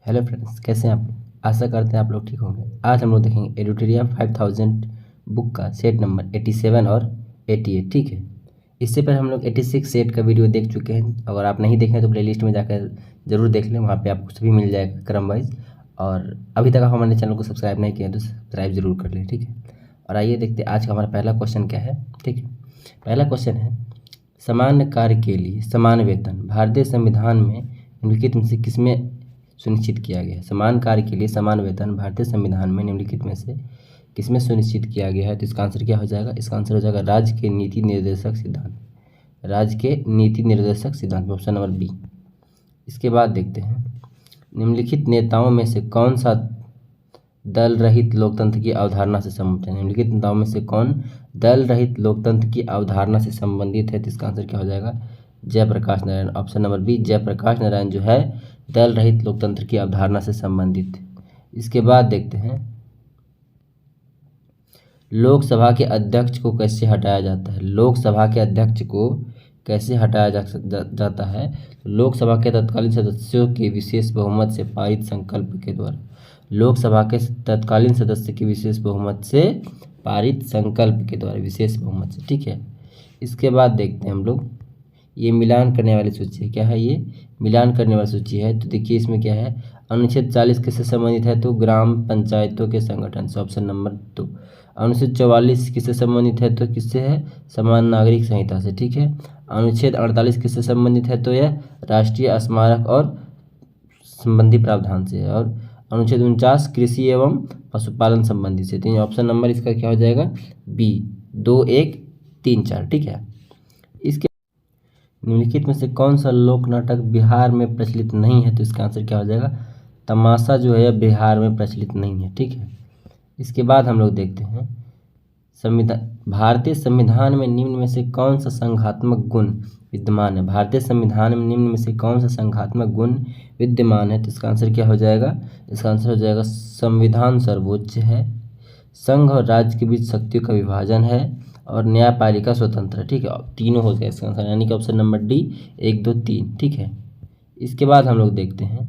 Hello friends, कैसे हैं आप लोग। आशा करते हैं आप लोग ठीक होंगे। आज हम लोग देखेंगे एडिटोरिया 5000 बुक का सेट नंबर 87 और 88। ठीक है, इससे पहले हम लोग 86 सेट का वीडियो देख चुके हैं। अगर आप नहीं देखें तो प्लेलिस्ट में जाकर जरूर देख लें, वहाँ पे आपको सभी मिल जाएगा क्रम वाइज। और अभी तक आप हमारे चैनल को सब्सक्राइब नहीं किया तो सब्सक्राइब जरूर कर लें। ठीक है, और आइए देखते हैं आज का हमारा पहला क्वेश्चन क्या है। ठीक है, पहला क्वेश्चन है, समान कार्य के लिए समान वेतन भारतीय संविधान में निम्नलिखित में से किसमें सुनिश्चित किया गया है। समान कार्य के लिए समान वेतन भारतीय संविधान में निम्नलिखित में से किसमें सुनिश्चित किया गया है। तो इसका आंसर क्या हो जाएगा। इसका आंसर हो जाएगा राज्य के नीति निर्देशक सिद्धांत। राज्य के नीति निर्देशक सिद्धांत, ऑप्शन नंबर बी। इसके बाद देखते हैं, निम्नलिखित नेताओं में से कौन सा दल रहित लोकतंत्र की अवधारणा से संबंधित है। निम्नलिखित नेताओं में से कौन दल रहित लोकतंत्र की अवधारणा से संबंधित है। तो इसका आंसर क्या हो जाएगा, Jayaprakash Narayan, option number B. Jayaprakash Narayan जो है दल रहित लोकतंत्र की अवधारणा से संबंधित। इसके बाद देखते हैं, लोकसभा के अध्यक्ष को कैसे हटाया जाता है। लोकसभा के अध्यक्ष को कैसे हटाया जाता है। लोकसभा के तत्कालीन सदस्यों के विशेष बहुमत से पारित संकल्प के द्वारा। लोकसभा के तत्कालीन सदस्य के विशेष बहुमत से पारित संकल्प के द्वारा, विशेष बहुमत से। ठीक है, इसके बाद देखते हैं हम लोग, ये मिलान करने वाली सूची है। क्या है ये, मिलान करने वाली सूची है। तो देखिए इसमें क्या है, अनुच्छेद 40 किससे संबंधित है। तो ग्राम पंचायतों के संगठन से, ऑप्शन नंबर 2। अनुच्छेद 44 किससे संबंधित है। तो किससे है, समान नागरिक संहिता से। ठीक है, अनुच्छेद 48 किससे संबंधित है। तो यह राष्ट्रीय स्मारक और संबंधी प्रावधान से है। और अनुच्छेद 49 कृषि एवं पशुपालन संबंधी से। तो ऑप्शन नंबर इसका क्या हो जाएगा, बी, 2, 1, 3, 4। ठीक है, इसके निम्नलिखित में से कौन सा लोक नाटक बिहार में प्रचलित नहीं है। तो इसका आंसर क्या हो जाएगा, तमाशा जो है बिहार में प्रचलित नहीं है। ठीक है, इसके बाद हम लोग देखते हैं, भारतीय संविधान में निम्न में से कौन सा संघात्मक गुण विद्यमान है। भारतीय संविधान में निम्न में से कौन सा संघात्मक गुण विद्यमान है। तो इसका आंसर क्या हो जाएगा, इसका आंसर हो जाएगा संविधान सर्वोच्च है, संघ और राज्य के बीच शक्तियों का विभाजन है, और न्यायपालिका स्वतंत्र है। ठीक है, तीनों हो गए इसका आंसर, यानी कि ऑप्शन नंबर डी, 1, 2, 3। ठीक है, इसके बाद हम लोग देखते हैं,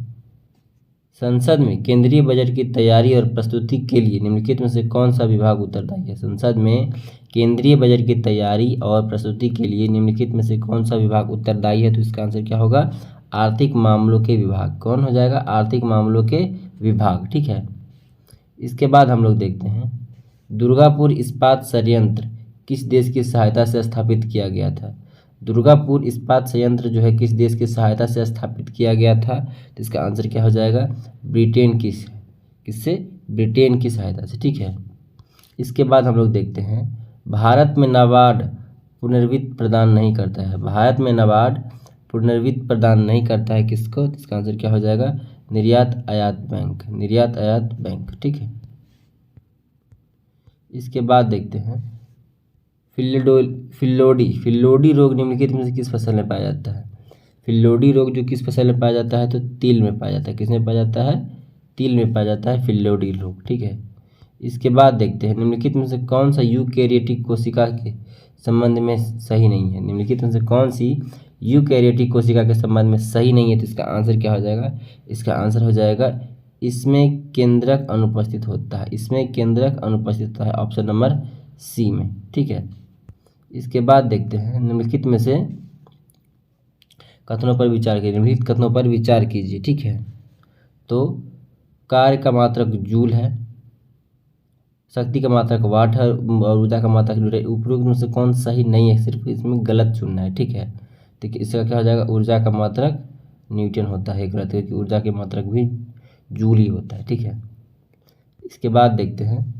संसद में केंद्रीय बजट की तैयारी और प्रस्तुति के लिए निम्नलिखित में से कौन सा विभाग उत्तरदायी है। संसद में केंद्रीय बजट की तैयारी और प्रस्तुति के लिए निम्नलिखित में से कौन सा विभाग उत्तरदायी है। तो इसका आंसर क्या होगा, आर्थिक मामलों के विभाग। कौन हो जाएगा, आर्थिक मामलों के विभाग। ठीक है, इसके बाद हम लोग देखते हैं, दुर्गापुर इस्पात संयंत्र किस देश की सहायता से स्थापित किया गया था। दुर्गापुर इस्पात संयंत्र जो है किस देश की सहायता से स्थापित किया गया था। तो इसका आंसर क्या हो जाएगा, ब्रिटेन की, किससे, ब्रिटेन की सहायता से। ठीक है, इसके बाद हम लोग देखते हैं, भारत में नाबार्ड पुनर्वित्त प्रदान नहीं करता है। भारत में नाबार्ड पुनर्वित्त प्रदान नहीं करता है किसको। तो इसका आंसर क्या हो जाएगा, निर्यात आयात बैंक, निर्यात आयात बैंक। ठीक है, इसके बाद देखते हैं, फिल्लोडी रोग निम्नलिखित में से किस फसल में पाया जाता है। फिल्लोडी रोग जो किस फसल में पाया जाता है। तो तिल में पाया जाता है। किसमें पाया जाता है, तिल में पाया जाता है फिल्लोडी रोग। ठीक है, इसके बाद देखते हैं, निम्नलिखित में से कौन सा यूकैरियोटिक कोशिका के संबंध में सही नहीं है। निम्नलिखित में से कौन सी यूकैरियोटिक कोशिका के संबंध में सही नहीं है। तो इसका आंसर क्या हो जाएगा, इसका आंसर हो जाएगा, इसमें केंद्रक अनुपस्थित होता है। इसमें केंद्रक अनुपस्थित होता है, ऑप्शन नंबर सी में। ठीक है, इसके बाद देखते हैं, निम्नलिखित में से कथनों पर विचार कीजिए। निम्नलिखित कथनों पर विचार कीजिए। ठीक है, तो कार्य का मात्रक जूल है, शक्ति का मात्रक वाट है, और ऊर्जा का मात्रक न्यूटन। उपरोक्त में से कौन सही नहीं है, सिर्फ इसमें गलत चुनना है। ठीक है, देखिए इसका क्या हो जाएगा, ऊर्जा का मात्रक न्यूटन होता है गलत, क्योंकि ऊर्जा के मात्रक भी जूल ही होता है। ठीक है, इसके बाद देखते हैं,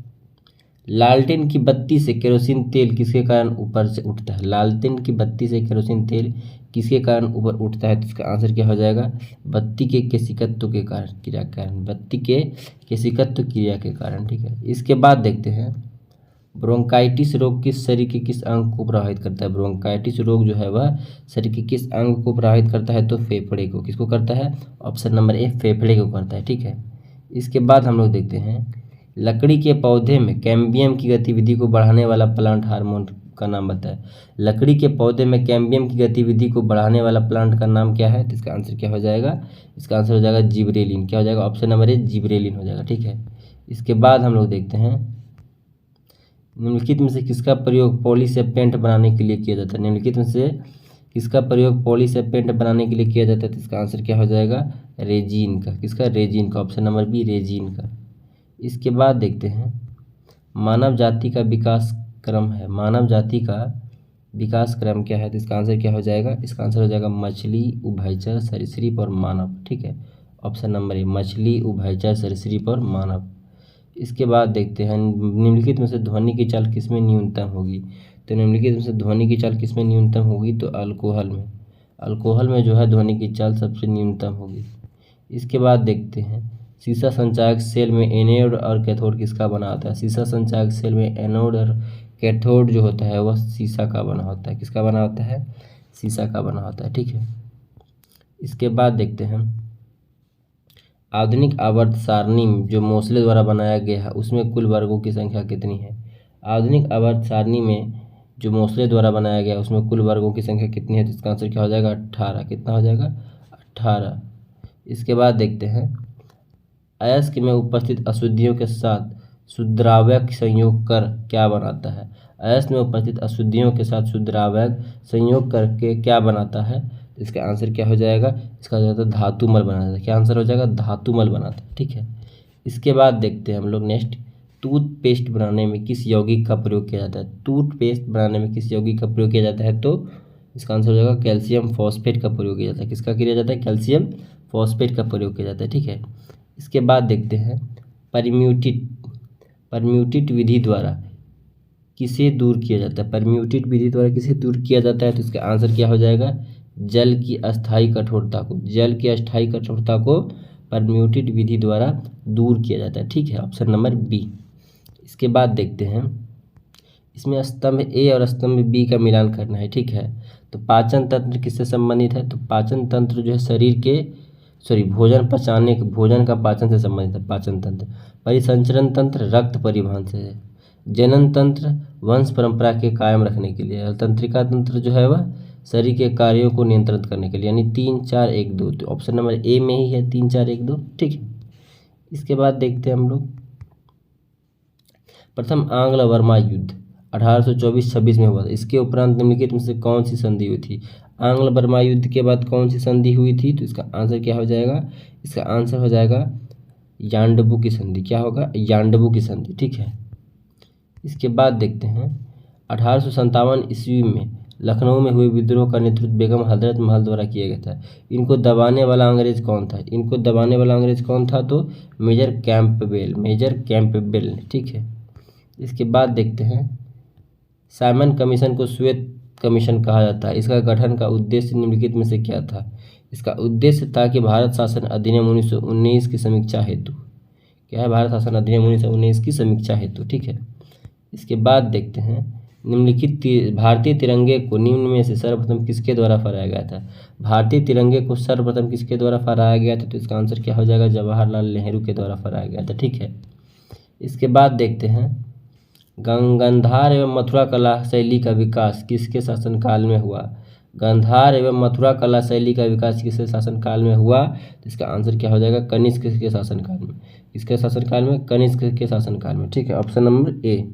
लालटेन की बत्ती से केरोसिन तेल किसके कारण ऊपर से उठता है। लालटेन की बत्ती से केरोसिन तेल किसके कारण ऊपर उठता है। तो इसका आंसर क्या हो जाएगा, बत्ती के केशिकत्व के कारण, क्रिया के कारण, बत्ती के केशिकत्व क्रिया के कारण। ठीक है, इसके बाद देखते हैं, ब्रोंकाइटिस रोग किस शरीर के किस अंग को प्रभावित करता है। ब्रोंकाइटिस रोग जो है वह शरीर के किस अंग को प्रभावित करता है। तो फेफड़े को। किसको करता है, ऑप्शन नंबर ए, फेफड़े को करता है। ठीक है, इसके बाद हम लोग देखते हैं, लकड़ी के पौधे में कैम्बियम की गतिविधि को बढ़ाने वाला प्लांट हार्मोन का नाम बताएं। लकड़ी के पौधे में कैम्बियम की गतिविधि को बढ़ाने वाला प्लांट का नाम क्या है? तो इसका आंसर क्या हो जाएगा? इसका आंसर हो जाएगा जिब्रेलिन। क्या हो जाएगा? ऑप्शन नंबर ए जिब्रेलिन हो जाएगा। ठीक है, इसके बाद हम लोग देखते हैं निम्नलिखित में से किसका प्रयोग पॉली से पेंट बनाने के लिए किया जाता है? निम्नलिखित में से किसका प्रयोग पॉली से पेंट बनाने के लिए किया जाता है? तो इसका आंसर क्या हो जाएगा? रेजिन का। किसका? रेजिन का। ऑप्शन नंबर बी रेजिन का। इसके बाद देखते हैं मानव जाति का विकास क्रम है। मानव जाति का विकास क्रम क्या है? तो इसका आंसर क्या हो जाएगा? इसका आंसर हो जाएगा मछली, उभयचर, सरीसृप और मानव। ठीक है, ऑप्शन नंबर ए मछली, उभयचर, सरीसृप और मानव। इसके बाद देखते हैं निम्नलिखित में से ध्वनि की चाल किसमें न्यूनतम होगी? तो निम्नलिखित में से ध्वनि की चाल किसमें न्यूनतम होगी? तो अल्कोहल में। अल्कोहल में जो है ध्वनि की चाल सबसे न्यूनतम होगी। इसके बाद देखते हैं सीसा संचायक सेल में एनोड और कैथोड किसका बना होता है? सीसा संचायक सेल में एनोड और कैथोड जो होता है वह शीशा का बना होता है। किसका बना होता है? शीशा का बना होता है। ठीक है, इसके बाद देखते हैं आधुनिक आवर्त सारणी जो मोसले द्वारा बनाया गया है उसमें कुल वर्गों की संख्या कितनी है? आधुनिक आवर्त सारणी में जो मोसले द्वारा बनाया गया है उसमें कुल वर्गों की संख्या कितनी है? तो इसका आंसर क्या हो जाएगा? 18। कितना हो जाएगा? 18। इसके बाद देखते हैं अयस्क में उपस्थित अशुद्धियों के साथ शुद्रावयव संयोग कर क्या बनाता है? अयस्क में उपस्थित अशुद्धियों के साथ शुद्रावयव संयोग करके क्या बनाता है? इसका आंसर क्या हो जाएगा? इसका हो जाता है धातुमल बनाता है। क्या आंसर हो जाएगा? धातुमल बनाता है। ठीक है, इसके बाद देखते हैं हम लोग नेक्स्ट टूथपेस्ट बनाने में किस यौगिक का प्रयोग किया जाता है? टूथपेस्ट बनाने में किस यौगिक का प्रयोग किया जाता है? तो इसका आंसर हो जाएगा कैल्शियम फॉस्फेट का प्रयोग किया जाता है। किसका किया जाता है? कैल्शियम फॉस्फेट का प्रयोग किया जाता है। ठीक है, इसके बाद देखते हैं परम्यूटेट विधि द्वारा किसे दूर किया जाता है? परम्यूटेट विधि द्वारा किसे दूर किया जाता है? तो इसका आंसर क्या हो जाएगा? जल की अस्थायी कठोरता को। जल की अस्थायी कठोरता को परम्यूटेट विधि द्वारा दूर किया जाता है। ठीक है, ऑप्शन नंबर बी। इसके बाद देखते हैं इसमें स्तंभ ए और स्तंभ बी का मिलान करना है। ठीक है, तो पाचन तंत्र किससे संबंधित है? तो पाचन तंत्र जो है शरीर के भोजन का पाचन से संबंधित है पाचन तंत्र। परिसंचरण तंत्र रक्त परिवहन से है। जनन तंत्र वंश परंपरा के कायम रखने के लिए। तंत्रिका तंत्र जो है वह शरीर के कार्यों को नियंत्रित करने के लिए। यानी 3 4 1 2। तो ऑप्शन नंबर ए में ही है 3 4 1 2। ठीक है, इसके बाद देखते हैं हम लोग प्रथम आंग्ल बर्मा युद्ध 1824-26 में हुआ था। इसके उपरांत निम्नलिखित में से कौन सी संधि हुई थी? आंग्ल बर्मा युद्ध के बाद कौन सी संधि हुई थी? तो इसका आंसर क्या हो जाएगा? इसका आंसर हो जाएगा यांडबू की संधि। क्या होगा? यांडबू की संधि। ठीक है, इसके बाद देखते हैं 1857 ईस्वी में लखनऊ में हुए विद्रोह का नेतृत्व बेगम हजरत महल द्वारा किया गया था। इनको दबाने वाला अंग्रेज कौन था? इनको दबाने वाला अंग्रेज कौन था? तो मेजर कैंपबेल। ठीक है, इसके बाद देखते हैं साइमन कमीशन को श्वेत कमीशन कहा जाता है। इसका गठन का उद्देश्य निम्नलिखित में से क्या था? इसका उद्देश्य था कि भारत शासन अधिनियम 1919 की समीक्षा हेतु। क्या है? भारत शासन अधिनियम 1919 की समीक्षा हेतु। ठीक है, इसके बाद देखते हैं निम्नलिखित भारतीय तिरंगे को निम्न में से सर्वप्रथम किसके द्वारा फहराया गया था? भारतीय तिरंगे को सर्वप्रथम किसके द्वारा फहराया गया था? तो इसका आंसर क्या हो जाएगा? जवाहरलाल नेहरू के द्वारा फहराया गया था। ठीक है, इसके बाद देखते हैं गांधार एवं मथुरा कला शैली का विकास किसके शासनकाल में हुआ? गांधार एवं मथुरा कला शैली का विकास किसके शासनकाल में हुआ? तो इसका आंसर क्या हो जाएगा? कनिष्क के शासनकाल में। किसके शासनकाल में? कनिष्क के शासनकाल में। ठीक है, ऑप्शन नंबर ए।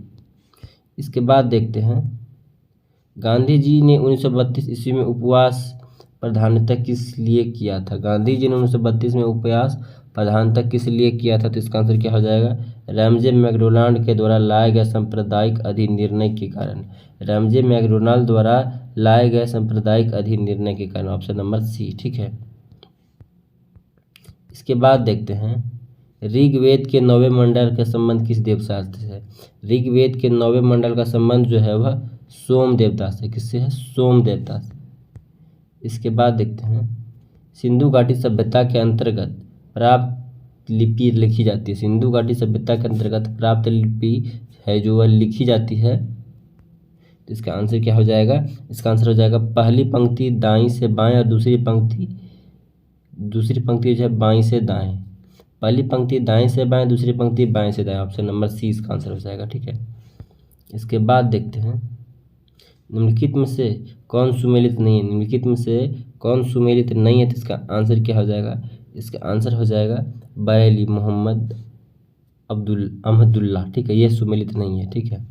इसके बाद देखते हैं गांधी जी ने 1932 ईस्वी में उपवास प्रधानता किस लिए किया था? गांधी जी ने 1932 में उपवास प्रधानता किस लिए किया था? तो इसका आंसर क्या हो जाएगा? रैमजे मैकडोनाल्ड के द्वारा लाए गए सांप्रदायिक अधिनिर्णय के कारण। रैमजे मैकडोनाल्ड द्वारा लाए गए सांप्रदायिक अधिनिर्णय के कारण। Option number C. ठीक है, इसके बाद देखते हैं ऋग्वेद के 9वें मंडल का संबंध किस देवता से है? ऋग्वेद के 9वें मंडल का संबंध जो है वह सोम देवता से। किससे है? सोम देवता से। इसके बाद देखते हैं सिंधु घाटी सभ्यता के अंतर्गत प्राप्त लिपि लिखी जाती है। सिंधु घाटी सभ्यता के अंतर्गत प्राप्त लिपि है जो वह लिखी जाती है। तो इसका आंसर क्या हो जाएगा? इसका आंसर हो जाएगा पहली पंक्ति दाईं से बाएं और दूसरी पंक्ति जो है बाईं से दाएं। पहली पंक्ति दाएं से बाएं, दूसरी पंक्ति बाएं से दाएं। ऑप्शन नंबर सी इसका आंसर हो जाएगा। ठीक है, इसके बाद देखते हैं निम्नलिखित में से कौन सुमेलित नहीं है, निम्नलिखित में से कौन सुमेलित नहीं है, तो इसका आंसर क्या हो जाएगा, इसका आंसर हो जाएगा बरेली मोहम्मद अहमदुल्लाह, ठीक है, ये सुमेलित नहीं है, ठीक है।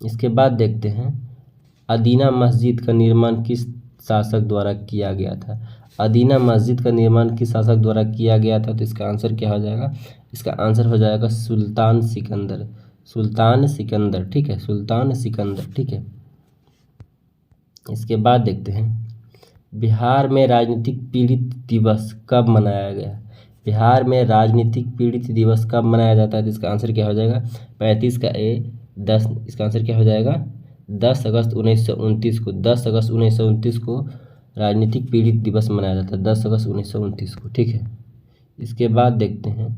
इसके बाद देखते हैं अदीना मस्जिद का निर्माण किस शासक द्वारा किया गया था। अदीना मस्जिद का निर्माण किस शासक द्वारा किया गया था, तो इसका आंसर क्या हो जाएगा, इसका आंसर हो जाएगा सुल्तान सिकंदर, सुल्तान सिकंदर, ठीक है, सुल्तान सिकंदर, ठीक है। इसके बाद देखते हैं बिहार में राजनीतिक पीड़ित दिवस कब मनाया गया। बिहार में राजनीतिक पीड़ित दिवस कब मनाया जाता है, तो इसका आंसर क्या हो जाएगा 35 का ए 10, इसका आंसर क्या हो जाएगा 10 अगस्त 1929 को, 10 अगस्त 1929 को राजनीतिक पीड़ित दिवस मनाया जाता है, 10 अगस्त 1929 को, ठीक है। इसके बाद देखते हैं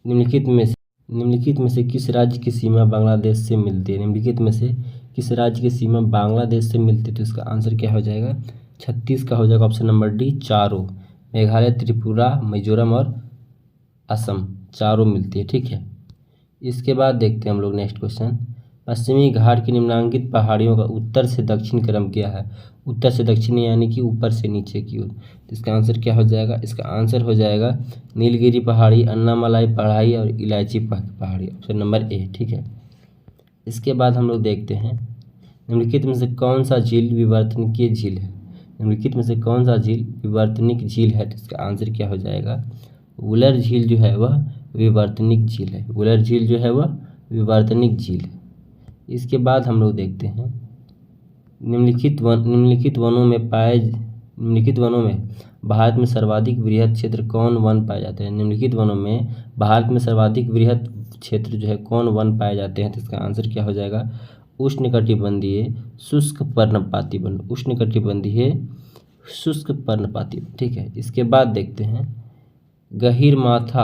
निम्नलिखित में से किस राज्य की सीमा बांग्लादेश से मिलती है। निम्नलिखित में से किस राज्य की सीमा बांग्लादेश से मिलती है, तो इसका आंसर क्या हो जाएगा 36 का हो जाएगा ऑप्शन नंबर डी, चारों। मेघालय, त्रिपुरा, मिजोरम और असम चारों मिलती है, ठीक है। इसके बाद देखते हैं हम लोग नेक्स्ट क्वेश्चन, पश्चिमी घाट की निम्नांकित पहाड़ियों का उत्तर से दक्षिण क्रम क्या है। उत्तर से दक्षिण यानी कि ऊपर से नीचे की ओर, तो इसका आंसर क्या हो जाएगा, इसका आंसर हो जाएगा नीलगिरी पहाड़ी, अन्नामलाई पहाड़ी और इलायची पहाड़ी, ऑप्शन नंबर ए, ठीक है। इसके बाद हम लोग देखते हैं निम्नलिखित में से कौन सा झील विवर्तनिकीय झील है। निम्नलिखित में से कौन सा झील विवर्तनिक झील है, तो इसका आंसर क्या हो जाएगा वुलर झील जो है वह विवर्तनिक झील है, वुलर झील जो है वह विवर्तनिक झील है। इसके बाद हम लोग देखते हैं निम्नलिखित वनों में भारत में सर्वाधिक वृहद क्षेत्र कौन वन पाए जाते हैं। निम्नलिखित वनों में भारत में सर्वाधिक वृहद क्षेत्र जो है कौन वन पाए जाते हैं, तो इसका आंसर क्या हो जाएगा उष्णकटिबंधीय शुष्क पर्णपाती वन, उष्णकटिबंधीय शुष्क पर्णपाती वन, ठीक है। इसके बाद देखते हैं गहीरमाथा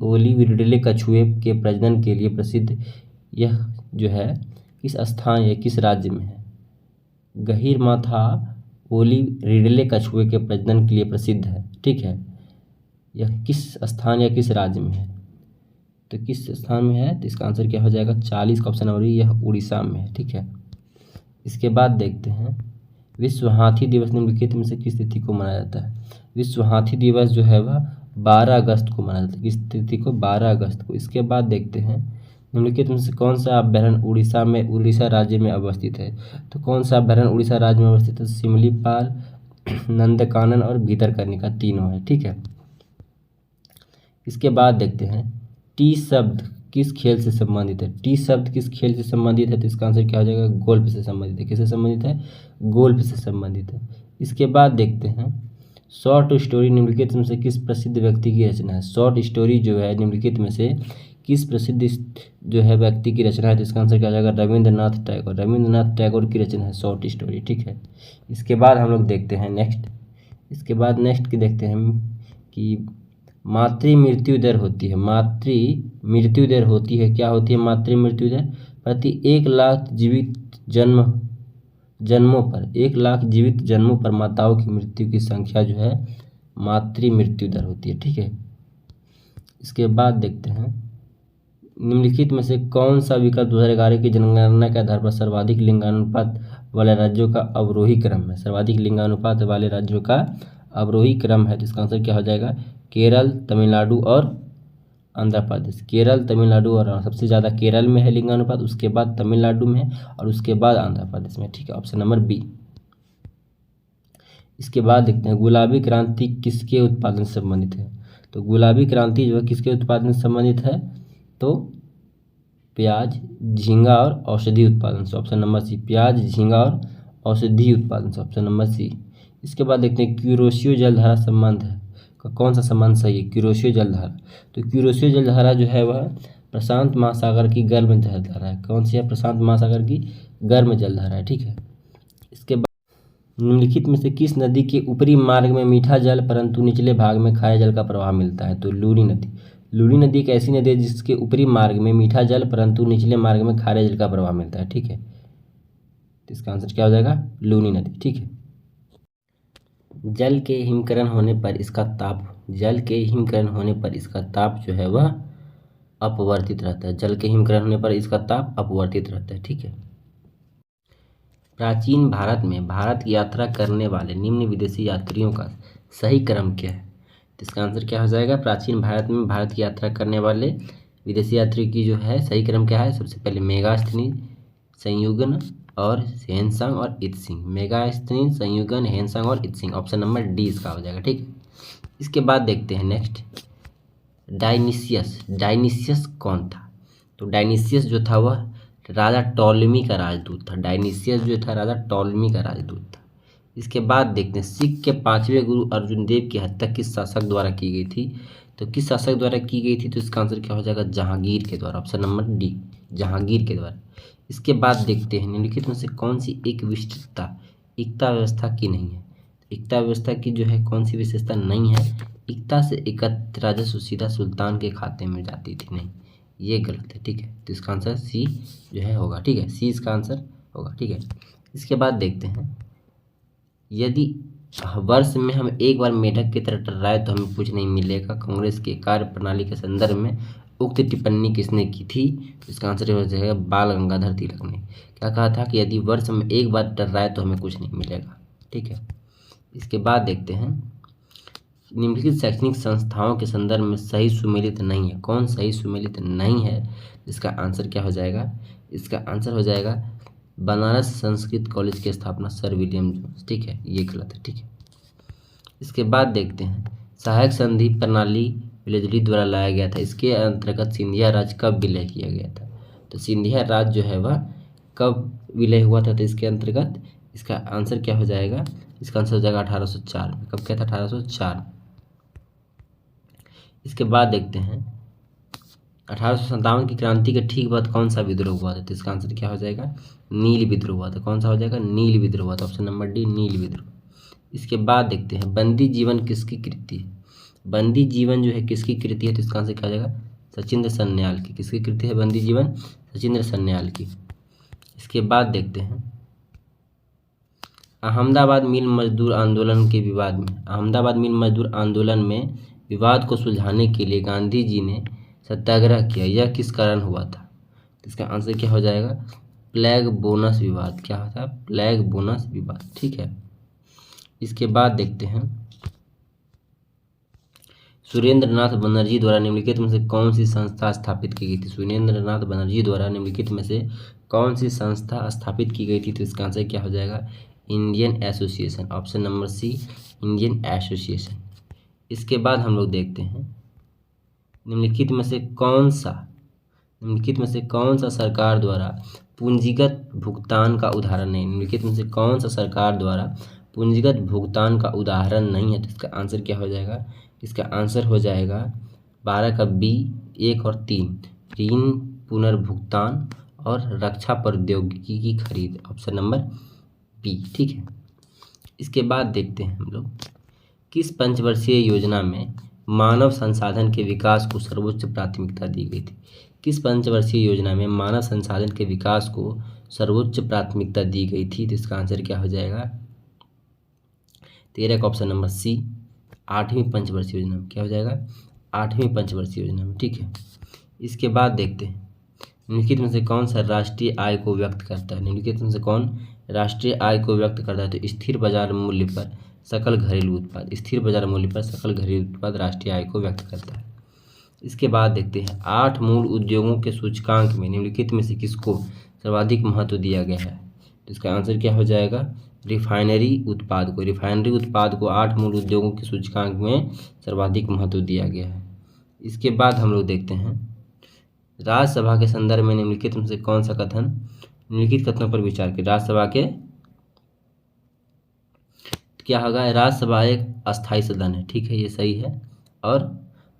ओलिविरिडले कछुए के प्रजनन के लिए प्रसिद्ध यह जो है किस स्थान या किस राज्य में है। गहीरमाथा ओलिविरिडले कछुए के प्रजनन के लिए प्रसिद्ध है, ठीक है। यह किस स्थान या किस राज्य में है, तो किस स्थान में है, तो इसका आंसर क्या हो जाएगा 40 का ऑप्शन नंबर, यह उड़ीसा में है, ठीक है। इसके बाद देखते हैं विश्व हाथी दिवस निम्नलिखित में से किस तिथि को मनाया जाता है। विश्व हाथी दिवस जो है वह 12 अगस्त को मनाया जाता है, किस तिथि को 12 अगस्त को। इसके बाद देखते हैं निम्नलिखित में से कौन सा अभ्यारण्य उड़ीसा राज्य में अवस्थित है, तो कौन सा अभ्यारण्य उड़ीसा राज्य में अवस्थित है, सिमलीपाल, नंदकानन और भीतरकनिका तीनों है, ठीक है। इसके बाद देखते हैं टी शब्द किस खेल से संबंधित है। टी शब्द किस खेल से संबंधित है, तो इसका आंसर क्या हो जाएगा गोल्फ से संबंधित है, किससे संबंधित है गोल्फ से संबंधित है। इसके बाद देखते हैं शॉर्ट स्टोरी निम्नलिखित में से किस प्रसिद्ध व्यक्ति की रचना है। शॉर्ट स्टोरी जो है निम्नलिखित में से किस प्रसिद्ध जो है व्यक्ति की रचना है, तो इसका आंसर क्या हो जाएगा रविंद्रनाथ टैगोर, रविंद्रनाथ टैगोर की रचना है शॉर्ट स्टोरी, ठीक है। इसके बाद हम लोग देखते हैं नेक्स्ट की देखते हैं कि मातृ मृत्यु दर होती है, क्या होती है मातृ मृत्यु दर, प्रति 1 लाख जीवित जन्मों पर माताओं की मृत्यु की संख्या जो है मातृ मृत्यु दर होती है, ठीक है। इसके बाद देखते हैं निम्नलिखित में से कौन सा विकल्प 2011 की जनगणना के आधार पर सर्वाधिक लिंगानुपात वाले राज्यों का अवरोही क्रम है। सर्वाधिक लिंगानुपात वाले राज्यों का अवरोही क्रम है, तो इसका आंसर क्या हो जाएगा केरल, तमिलनाडु और आंध्र प्रदेश। केरल, तमिलनाडु और सबसे ज़्यादा केरल में है लिंगानुपात, उसके बाद तमिलनाडु में और उसके बाद आंध्र प्रदेश में, ठीक है, ऑप्शन नंबर बी। इसके बाद देखते हैं गुलाबी क्रांति किसके उत्पादन से संबंधित है। तो गुलाबी क्रांति जो है किसके उत्पादन से संबंधित है, तो प्याज, झींगा और औषधि उत्पादन से, ऑप्शन नंबर सी, प्याज, झींगा और औषधि उत्पादन से, ऑप्शन नंबर सी। इसके बाद देखते हैं क्यूरोशियो जलधारा संबंध है का कौन सा संबंध सही है। क्यूरोशियो जलधारा, तो क्यूरोशियो जलधारा जो है वह प्रशांत महासागर की गर्म जलधारा है। कौन सी है, प्रशांत महासागर की गर्म जलधारा है, ठीक है। इसके बाद निम्नलिखित में से किस नदी के ऊपरी मार्ग में मीठा जल परंतु निचले भाग में खारे जल का प्रवाह मिलता है, तो लूनी नदी। लूनी नदी एक ऐसी नदी है जिसके ऊपरी मार्ग में मीठा जल परंतु निचले मार्ग में खारे जल का प्रवाह मिलता है, ठीक है। तो इसका आंसर क्या हो जाएगा लूनी नदी, ठीक है। जल के हिमकरण होने पर इसका ताप जो है वह अपवर्तित रहता है। जल के हिमग्रहण होने पर इसका ताप अपवर्तित रहता है। ठीक है। प्राचीन भारत में भारत की यात्रा करने वाले निम्न विदेशी यात्रियों का सही क्रम क्या है? तो इसका आंसर क्या हो जाएगा? प्राचीन भारत में भारत की यात्रा करने वाले विदेशी यात्री की जो है सही क्रम क्या है? सबसे पहले मेगास्थनीज, संयुगन और हेनसांग और इत्सिंग। मेगास्थनीज, संयुगन, हेनसांग और इत्सिंग। ऑप्शन नंबर डी इसका हो जाएगा। ठीक है। इसके बाद देखते हैं नेक्स्ट, डायनिसियस। डायनिसियस कौन था? तो डायनिसियस जो था वह राजा टॉलेमी का राजदूत था। डायनिसियस जो था राजा टॉलेमी का राजदूत था। इसके बाद देखते हैं सिख के 5वें गुरु अर्जुन देव की हत्या किस शासक द्वारा की गई थी? तो किस शासक द्वारा की गई थी? तो इसका आंसर क्या हो जाएगा? जहांगीर के द्वारा। ऑप्शन नंबर डी, जहांगीर के द्वारा। इसके बाद देखते हैं निम्नलिखित में से कौन सी एक विशिष्टता एकता व्यवस्था की नहीं है? एकता व्यवस्था की जो है कौन सी विशेषता नहीं है? एकता से एकत्र राजस्व सीधा सुल्तान के खाते में जाती थी। नहीं, ये गलत है। ठीक है। तो इसका आंसर सी जो है होगा। ठीक है, सी इसका आंसर होगा। ठीक है। इसके बाद देखते हैं, यदि वर्ष में हम एक बार मेढक की तरह टर्राए तो हमें कुछ नहीं मिलेगा, कांग्रेस के कार्य प्रणाली के संदर्भ में उक्त टिप्पणी किसने की थी? इसका आंसर हो जाएगा बाल गंगाधर तिलक ने। क्या कहा था कि यदि वर्ष में एक बार टर्राए तो हमें कुछ नहीं मिलेगा। ठीक है। इसके बाद देखते हैं, निम्नलिखित शैक्षणिक संस्थाओं के संदर्भ में सही सुमेलित नहीं है। कौन सही सुमेलित नहीं है? इसका आंसर क्या हो जाएगा? इसका आंसर हो जाएगा बनारस संस्कृत कॉलेज की स्थापना सर विलियम जोन्स। ठीक है, ये गलत है। ठीक है। इसके बाद देखते हैं, सहायक संधि प्रणाली विलेजली द्वारा लाया गया था। इसके अंतर्गत सिंधिया राज्य कब विलय किया गया था? तो सिंधिया राज्य जो है वह कब विलय हुआ था? तो इसके अंतर्गत इसका आंसर क्या हो जाएगा? इसका आंसर हो जाएगा 1804 में। कब क्या था? 1804। इसके बाद देखते हैं 1857 की क्रांति के ठीक बाद कौन सा विद्रोह हुआ था? तो इसका आंसर क्या हो जाएगा? नील विद्रोह हुआ था। कौन सा हो जाएगा? नील विद्रोह हुआ था। ऑप्शन नंबर डी, नील विद्रोह। इसके बाद देखते हैं, बंदी जीवन किसकी कृति है? बंदी जीवन जो है किसकी कृति है? तो इसका आंसर क्या हो जाएगा? सचिंद्र सन्याल की। किसकी कृति है बंदी जीवन? सचिंद्र सन्याल की। इसके बाद देखते हैं, अहमदाबाद मिल मजदूर आंदोलन के विवाद में, अहमदाबाद मिल मजदूर आंदोलन में विवाद को सुलझाने के लिए गांधी जी ने सत्याग्रह किया, यह किस कारण हुआ था? तो इसका आंसर क्या हो जाएगा? प्लेग बोनस विवाद। क्या था? प्लेग बोनस विवाद। ठीक है। इसके बाद देखते हैं, सुरेंद्र नाथ बनर्जी द्वारा निम्नलिखित में से कौन सी संस्था स्थापित की गई थी? सुरेंद्र नाथ बनर्जी द्वारा निम्नलिखित में से कौन सी संस्था स्थापित की गई थी? तो इसका आंसर क्या हो जाएगा? Indian association. Option number C, Indian association. इसके बाद हम लोग देखते हैं, निम्नलिखित में से कौन सा सरकार द्वारा पूंजीगत भुगतान का उदाहरण नहीं? निम्नलिखित में से कौन सा सरकार द्वारा पूंजीगत भुगतान का उदाहरण नहीं है? तो इसका आंसर क्या हो जाएगा? इसका आंसर हो जाएगा 12 का बी, 1 और 3, ऋण पुनर्भुगतान और रक्षा प्रौद्योगिकी की खरीद। Option number B. ठीक है। इसके बाद देखते हैं हम लोग, किस पंचवर्षीय योजना में मानव संसाधन के विकास को सर्वोच्च प्राथमिकता दी गई थी? किस पंचवर्षीय योजना में मानव संसाधन के विकास को सर्वोच्च प्राथमिकता दी गई थी? तो इसका आंसर क्या हो जाएगा? 13 का ऑप्शन नंबर सी, 8वीं पंचवर्षीय योजना में। क्या हो जाएगा? 8वीं पंचवर्षीय योजना में। ठीक है। इसके बाद देखते हैं, निम्नलिखित में से कौन सा राष्ट्रीय आय को व्यक्त करता है? निम्नलिखित में से कौन राष्ट्रीय आय को व्यक्त करता है? तो स्थिर बाजार मूल्य पर सकल घरेलू उत्पाद। स्थिर बाजार मूल्य पर सकल घरेलू उत्पाद राष्ट्रीय आय को व्यक्त करता है। इसके बाद देखते हैं, 8 मूल उद्योगों के सूचकांक में निम्नलिखित में से किसको सर्वाधिक महत्व दिया गया है? तो इसका आंसर क्या हो जाएगा? रिफाइनरी उत्पाद को। रिफाइनरी उत्पाद को 8 मूल उद्योगों के सूचकांक में सर्वाधिक महत्व दिया गया है। इसके बाद हम लोग देखते हैं, राज्यसभा के संदर्भ में निम्नलिखित में से कौन सा कथन निम्नलिखित कथनों पर विचार करें? राज्यसभा के क्या होगा? राज्यसभा एक अस्थायी सदन है। ठीक है, ये सही है। और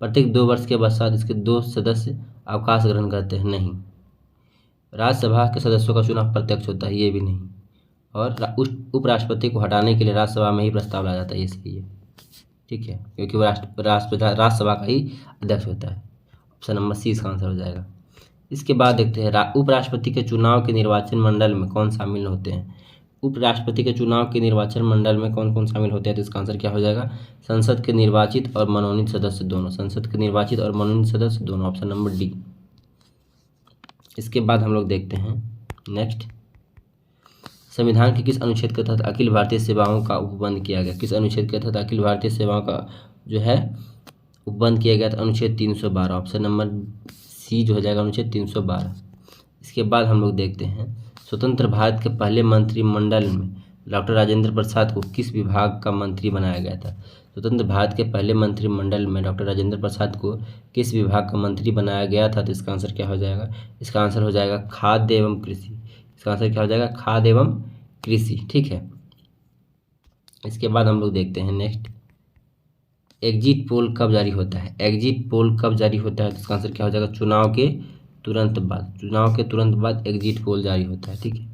प्रत्येक 2 वर्ष के पश्चात इसके 2 सदस्य अवकाश ग्रहण करते हैं। नहीं, राज्यसभा के सदस्यों का चुनाव प्रत्यक्ष होता है। ये भी नहीं। और उपराष्ट्रपति को हटाने के लिए राज्यसभा में ही प्रस्ताव लाया जाता है। ये सही है। ठीक है, क्योंकि वो राज्यसभा का ही अध्यक्ष होता है। ऑप्शन नंबर सी इसका आंसर हो जाएगा। इसके बाद देखते हैं, उपराष्ट्रपति के चुनाव के निर्वाचन मंडल में कौन शामिल होते हैं? उपराष्ट्रपति के चुनाव के निर्वाचन मंडल में कौन कौन शामिल होते हैं? तो इसका आंसर क्या हो जाएगा? संसद के निर्वाचित और मनोनीत सदस्य दोनों। संसद के निर्वाचित और मनोनीत सदस्य दोनों। Option number D. इसके बाद हम लोग देखते हैं नेक्स्ट, संविधान के किस अनुच्छेद के तहत अखिल भारतीय सेवाओं का उपबंध किया गया? किस अनुच्छेद के तहत अखिल भारतीय सेवाओं का जो है उपबंध किया गया था? अनुच्छेद 312, ऑप्शन नंबर सी जो हो जाएगा अनुच्छेद 312। इसके बाद हम लोग देखते हैं स्वतंत्र भारत के पहले मंत्रिमंडल में डॉक्टर राजेंद्र प्रसाद को किस विभाग का मंत्री बनाया गया था? स्वतंत्र भारत के पहले मंत्रिमंडल में डॉक्टर राजेंद्र प्रसाद को किस विभाग का मंत्री बनाया गया था? तो इसका आंसर क्या हो जाएगा? इसका आंसर हो जाएगा खाद्य एवं कृषि। इसका आंसर क्या हो जाएगा? खाद्य एवं कृषि। ठीक है, इसके बाद हम लोग देखते हैं नेक्स्ट, एग्जिट पोल कब जारी होता है? एग्जिट पोल कब जारी होता है? तो इसका आंसर क्या हो जाएगा? चुनाव के तुरंत बाद। चुनाव के तुरंत बाद एग्जिट पोल जारी होता है। ठीक है,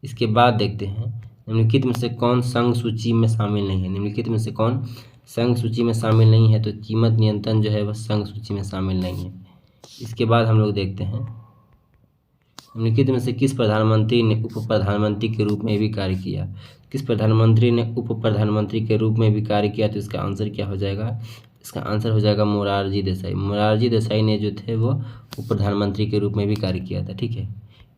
इसके बाद देखते हैं निम्नलिखित में से कौन संघ सूची में शामिल नहीं है? निम्नलिखित में से कौन संघ सूची में शामिल नहीं है? तो कीमत नियंत्रण जो है वह संघ सूची में शामिल नहीं है। इसके बाद हम लोग देखते हैं निम्नलिखित में से किस प्रधानमंत्री ने उप प्रधानमंत्री के रूप में भी कार्य किया? किस प्रधानमंत्री ने उप प्रधानमंत्री के रूप में भी कार्य किया? तो इसका आंसर क्या हो जाएगा? इसका आंसर हो जाएगा मोरारजी देसाई। मोरारजी देसाई ने जो थे वो उप प्रधानमंत्री के रूप में भी कार्य किया था। ठीक है,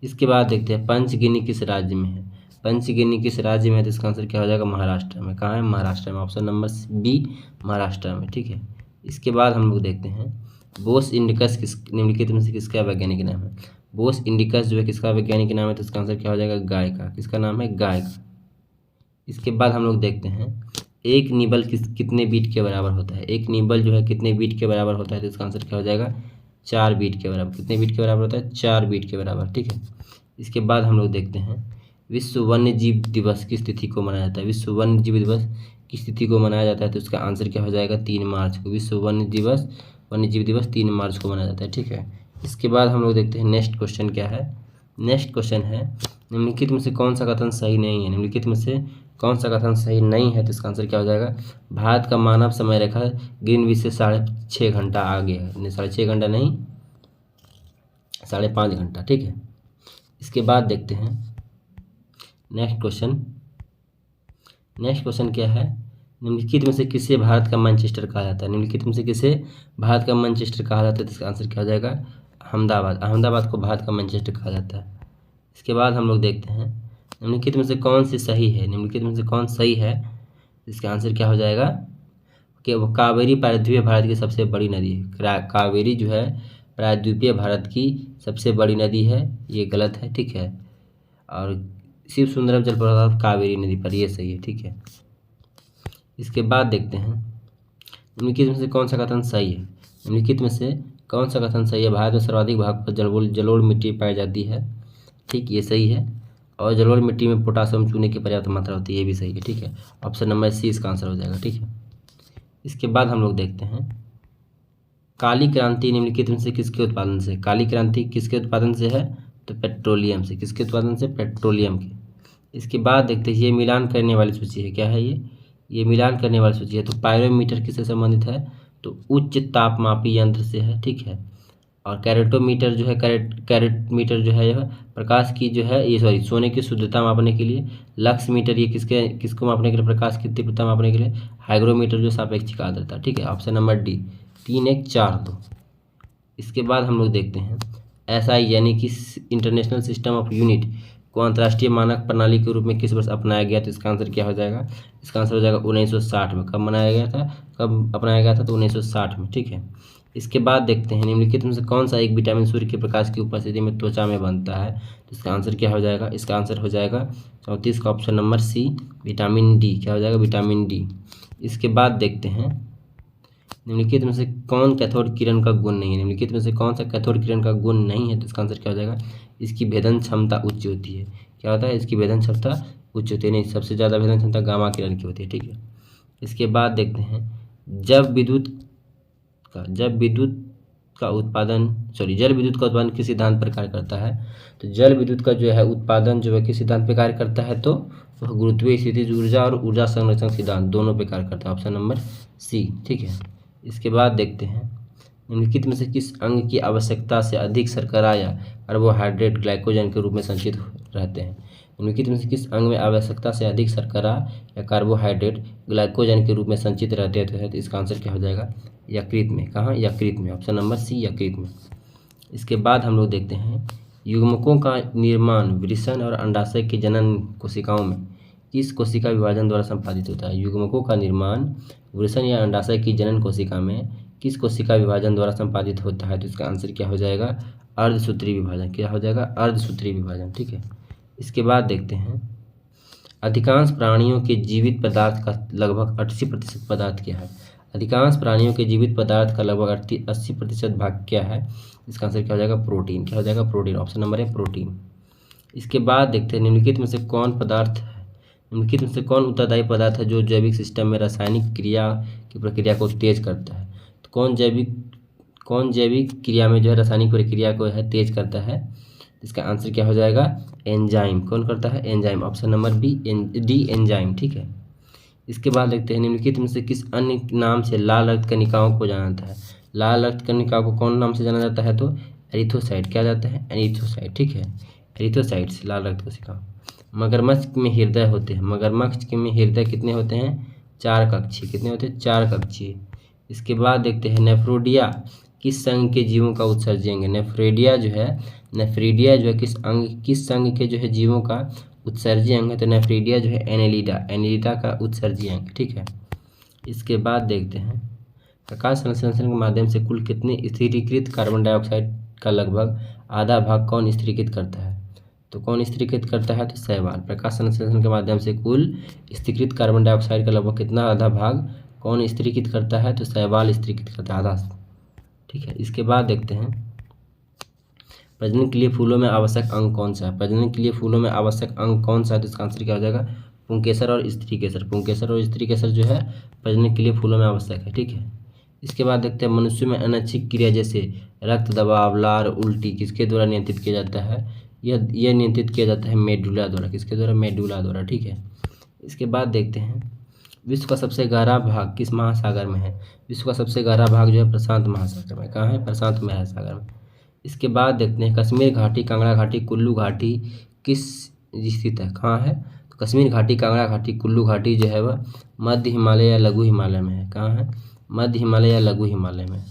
इसके बाद देखते हैं पंचगिनी किस राज्य में है? पंचगिनी किस राज्य में है? तो इसका आंसर क्या हो जाएगा? महाराष्ट्र में। कहाँ है? महाराष्ट्र में, ऑप्शन नंबर बी महाराष्ट्र में। ठीक है, इसके बाद हम लोग देखते हैं बोस इंडिकस किस निम्नलिखित में से किसका वैज्ञानिक नाम है? बोस इंडिकस जो है किसका वैज्ञानिक नाम है? तो इसका आंसर क्या हो जाएगा? गाय का। किसका नाम है? गाय का। इसके बाद हम लोग देखते हैं एक निबल कितने बीट के बराबर होता है? एक निबल जो है कितने बीट के बराबर होता है? तो इसका आंसर क्या हो जाएगा? 4 बीट के बराबर। कितने बीट के बराबर होता है? 4 बीट के बराबर। ठीक है, इसके बाद हम लोग देखते हैं विश्व वन्य जीव दिवस किस तिथि को मनाया जाता है? विश्व वन्य जीव दिवस किस तिथि को मनाया जाता है? तो इसका आंसर क्या हो जाएगा? 3 मार्च को। विश्व वन्य जीव दिवस 3 मार्च को मनाया जाता है। ठीक है, इसके बाद हम लोग देखते हैं नेक्स्ट क्वेश्चन क्या है। नेक्स्ट क्वेश्चन है निम्नलिखित में से कौन सा कथन सही नहीं है? निम्नलिखित में से कौन सा कथन सही नहीं है? तो इसका आंसर क्या हो जाएगा? भारत का मानव समय रेखा ग्रीनविच से 6.5 घंटा आगे है। 6.5 घंटा नहीं, 5.5 घंटा। ठीक है, इसके बाद देखते हैं नेक्स्ट क्वेश्चन। नेक्स्ट क्वेश्चन क्या है? निम्नलिखित में से किसे भारत का मैनचेस्टर कहा जाता है? निम्नलिखित में से किसे भारत का मैनचेस्टर कहा जाता है? तो इसका आंसर क्या हो जाएगा? अहमदाबाद। अहमदाबाद को भारत का मैनचेस्टर कहा जाता है। इसके बाद हम लोग देखते हैं निम्नलिखित में से कौन सी सही है? निम्नलिखित में से कौन सही है? इसका आंसर क्या हो जाएगा? कि वो कावेरी प्रायद्वीपीय भारत की सबसे बड़ी नदी है। कावेरी जो है प्रायद्वीपीय भारत की सबसे बड़ी नदी है, ये गलत है। ठीक है, और शिव सुंदरम जलप्रपात कावेरी नदी पर, ये सही है। ठीक है, इसके बाद देखते हैं निम्नलिखित में से कौन सा कथन सही है? निम्नलिखित में से कौन सा कथन सही है? भारत में सर्वाधिक भाग पर जलोढ़ मिट्टी पाई जाती है। ठीक, ये सही है। और जलोढ़ मिट्टी में पोटासियम चूने की पर्याप्त मात्रा होती है, ये भी सही है। ठीक है, ऑप्शन नंबर सी इसका आंसर हो जाएगा। ठीक है, इसके बाद हम लोग देखते हैं काली क्रांति निम्नलिखित में से किसके उत्पादन से? काली क्रांति किसके उत्पादन से है? तो पेट्रोलियम से। किसके उत्पादन से? पेट्रोलियम के। इसके बाद देखते हैं ये मिलान करने वाली सूची है। क्या है ये मिलान करने वाली सूची है। तो पायरोमीटर किससे संबंधित है? तो उच्च तापमापी यंत्र से है। ठीक है, और कैरेटोमीटर जो है कैरेटमीटर जो है यह प्रकाश की जो है ये सोने की शुद्धता मापने के लिए। लक्स मीटर ये किसको मापने के लिए? प्रकाश की तीव्रता मापने के लिए। हाइग्रोमीटर जो सापेक्षिक आर्द्रता। ठीक है, ऑप्शन नंबर डी 3 1 4 2। इसके बाद हम लोग देखते हैं SI यानी कि इंटरनेशनल सिस्टम ऑफ यूनिट को अंतर्राष्ट्रीय मानक प्रणाली के रूप में किस वर्ष अपनाया गया? तो इसका आंसर क्या हो जाएगा? इसका आंसर हो जाएगा 1960 में। कब मनाया गया था? कब अपनाया गया था? तो 1960 में। ठीक है, इसके बाद देखते हैं निम्नलिखित में से कौन सा एक विटामिन सूर्य के प्रकाश की उपस्थिति में त्वचा में बनता है? तो इसका आंसर क्या हो जाएगा? इसका आंसर हो जाएगा 34 का option number C vitamin D. क्या हो जाएगा? Vitamin D. इसके बाद देखते हैं निम्नलिखित में से कौन कैथोड किरण का गुण नहीं है? निम्नलिखित में से कौन सा कैथोड किरण का गुण नहीं है? तो इसका आंसर क्या हो जाएगा? इसकी भेदन क्षमता उच्च होती है। क्या होता है? इसकी भेदन क्षमता उच्च होती है। नहीं, सबसे ज़्यादा भेदन क्षमता गामा किरण की होती है। ठीक है, इसके बाद देखते हैं जल विद्युत का उत्पादन किस सिद्धांत पर कार्य करता है? तो जल विद्युत का जो है उत्पादन जो है किस सिद्धांत पर कार्य करता है? तो वह गुरुत्वीय स्थितिज ऊर्जा और ऊर्जा संरक्षण सिद्धांत दोनों पे कार्य करता है। Option number C. ठीक है, इसके बाद देखते हैं निम्नलिखित में से किस अंग की आवश्यकता से अधिक शर्करा या कार्बोहाइड्रेट ग्लाइकोजन के रूप में संचित रहते हैं? निम्नलिखित में से किस अंग में आवश्यकता से अधिक शर्करा या कार्बोहाइड्रेट ग्लाइकोजन के रूप में संचित रहते हैं? तो इसका आंसर क्या हो जाएगा? यकृत में। कहाँ? यकृत में। ऑप्शन नंबर सी यकृत में। इसके बाद हम लोग देखते हैं युग्मकों का निर्माण वृषण और अंडाशय के जनन कोशिकाओं में किस कोशिका विभाजन द्वारा संपादित होता है? युग्मकों का निर्माण वृषण या अंडाशय की जनन कोशिका में किस कोशिका विभाजन द्वारा संपादित होता है? तो इसका आंसर क्या हो जाएगा? अर्धसूत्री विभाजन। क्या हो जाएगा? अर्धसूत्री विभाजन। ठीक है, इसके बाद देखते हैं अधिकांश प्राणियों के जीवित पदार्थ का लगभग 80% पदार्थ क्या है? अधिकांश प्राणियों के जीवित पदार्थ का लगभग 80% भाग क्या है? इसका आंसर क्या हो जाएगा? प्रोटीन। क्या हो जाएगा? प्रोटीन। ऑप्शन नंबर है प्रोटीन। इसके बाद देखते हैं निम्नलिखित में से कौन पदार्थ है, निम्नलिखित में से कौन उत्तरदायी पदार्थ है जो जैविक सिस्टम में रासायनिक क्रिया की प्रक्रिया को तेज करता है? तो कौन जैविक क्रिया में जो है रासायनिक प्रक्रिया को है तेज करता है? इसका आंसर क्या हो जाएगा? एंजाइम। कौन करता है? Enzyme. Option number D enzyme. ठीक है, इसके बाद देखते हैं निम्नलिखित में से किस अन्य नाम से लाल रक्त कणिकाओं को जाना जाता है? लाल रक्त कणिकाओं को कौन नाम से जाना जाता है? तो एरिथ्रोसाइट। क्या जाता है? एरिथ्रोसाइट। ठीक है, एरिथ्रोसाइट्स लाल रक्त कोशिका। मगरमच्छ में हृदय होते हैं, मगरमच्छ में हृदय कितने होते हैं? 4 कक्षीय। कितने होते हैं? 4 कक्षीय। इसके बाद देखते हैं नेफ्रोडिया किस संघ के जीवों का उत्सर्जी अंग है? नेफ्रेडिया जो है किस संघ के जो है जीवों का उत्सर्जी अंग है? तो नेफ्रेडिया जो है एनेलिडा का उत्सर्जी अंग। ठीक है, इसके बाद देखते हैं प्रकाश संश्लेषण के माध्यम से कुल कितने स्थिरीकृत कार्बन डाइऑक्साइड का लगभग आधा भाग कौन स्थिरीकृत करता है? तो कौन स्थिरीकृत करता है? तो शैवाल। प्रकाश संश्लेषण के माध्यम से कुल स्थिरीकृत कार्बन डाइऑक्साइड का लगभग कितना आधा भाग कौन स्थिरीकृत करता है? तो शैवाल स्थिरीकृत करता है, आधा। ठीक है, इसके बाद देखते हैं प्रजनन के लिए फूलों में आवश्यक अंग कौन सा है? प्रजनन के लिए फूलों में आवश्यक अंग कौन सा है? तो इसका आंसर क्या हो जाएगा? पुंकेसर और स्त्री केसर। पुंकेसर और स्त्री केसर जो है प्रजनन के लिए फूलों में आवश्यक है। ठीक है, इसके बाद देखते हैं मनुष्य में अनैच्छिक क्रिया जैसे रक्त दबाव, लार, उल्टी किसके द्वारा नियंत्रित किया जाता है? यह नियंत्रित किया जाता है मेडुला द्वारा। किसके द्वारा? मेडुला द्वारा। ठीक है, इसके बाद देखते हैं विश्व का सबसे गहरा भाग किस महासागर में है? विश्व का सबसे गहरा भाग जो है प्रशांत महासागर में। कहाँ है? प्रशांत महासागर में। इसके बाद देखते हैं कश्मीर घाटी, कांगड़ा घाटी, कुल्लू घाटी किस स्थित है? कहाँ है? तो कश्मीर घाटी, कांगड़ा घाटी, कुल्लू घाटी जो है वह मध्य हिमालय या लघु हिमालय में है। कहाँ है? मध्य हिमालय या लघु हिमालय में।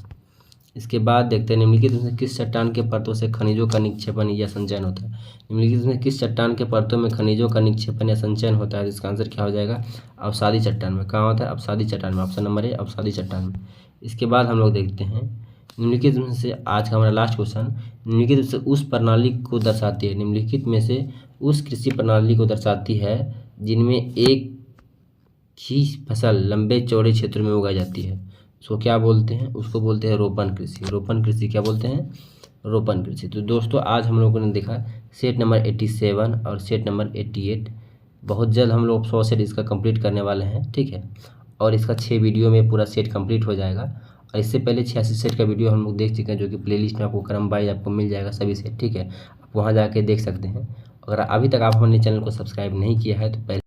इसके बाद देखते हैं निम्नलिखित में किस चट्टान के परतों से खनिजों का निक्षेपण या संचयन होता है? निम्नलिखित में किस चट्टान के परतों में खनिजों का निक्षेपण या संचयन होता है? इसका आंसर क्या हो जाएगा? अवसादी चट्टान में। कहाँ होता है? अवसादी चट्टान में। ऑप्शन नंबर है अवसादी चट्टान में। इसके बाद हम लोग देखते हैं निम्नलिखित में से आज का हमारा लास्ट क्वेश्चन, निम्नलिखित में से उस प्रणाली को दर्शाती है, निम्नलिखित में से उस कृषि प्रणाली को दर्शाती है जिनमें एक ही फसल लंबे चौड़े क्षेत्र में उगाई जाती है। उसको क्या बोलते हैं? उसको बोलते हैं रोपण कृषि। रोपण कृषि क्या बोलते हैं? रोपण कृषि। तो दोस्तों आज हम लोगों ने देखा सेट नंबर 87 और सेट नंबर 88। बहुत जल्द हम लोग 100 सेट इसका कंप्लीट करने वाले हैं। ठीक है, और इसका 6 वीडियो में पूरा सेट कंप्लीट हो जाएगा। और इससे पहले 86 सेट का वीडियो हम लोग देख चुके हैं, जो कि प्लेलिस्ट में आपको क्रम वाइज आपको मिल जाएगा सभी सेट। ठीक है, आप वहाँ जाके देख सकते हैं। अगर अभी तक आप हमारे चैनल को सब्सक्राइब नहीं किया है तो पहले